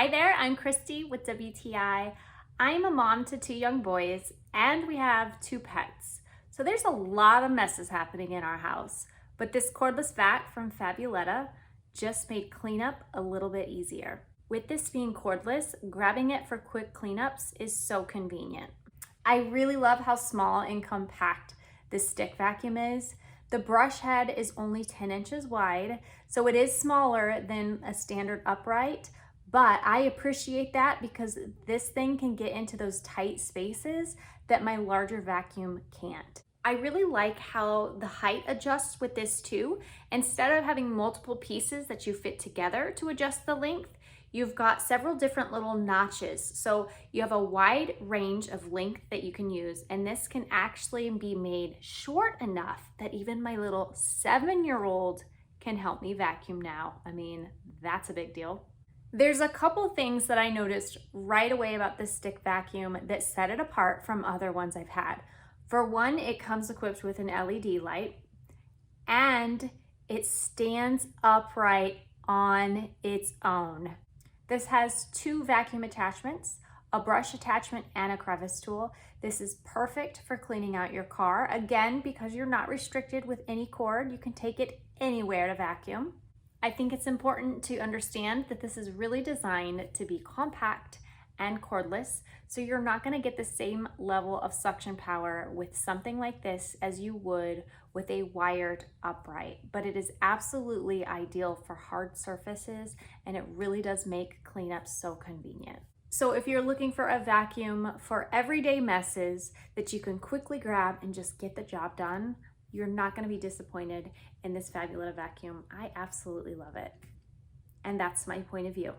Hi there, I'm Christy with WTI. I'm a mom to 2 young boys and we have 2 pets. So there's a lot of messes happening in our house, but this cordless vac from Fabuletta just made cleanup a little bit easier. With this being cordless, grabbing it for quick cleanups is so convenient. I really love how small and compact this stick vacuum is. The brush head is only 10 inches wide, so it is smaller than a standard upright, but I appreciate that because this thing can get into those tight spaces that my larger vacuum can't. I really like how the height adjusts with this too. Instead of having multiple pieces that you fit together to adjust the length, you've got several different little notches. So you have a wide range of length that you can use, and this can actually be made short enough that even my little 7-year-old can help me vacuum now. I mean, that's a big deal. There's a couple things that I noticed right away about this stick vacuum that set it apart from other ones I've had. For one, it comes equipped with an LED light and it stands upright on its own. This has 2 vacuum attachments, a brush attachment and a crevice tool. This is perfect for cleaning out your car. Again, because you're not restricted with any cord, you can take it anywhere to vacuum. I think it's important to understand that this is really designed to be compact and cordless, so you're not going to get the same level of suction power with something like this as you would with a wired upright, but it is absolutely ideal for hard surfaces and it really does make cleanup so convenient. So if you're looking for a vacuum for everyday messes that you can quickly grab and just get the job done, you're not going to be disappointed in this Fabuletta vacuum. I absolutely love it. And that's my point of view.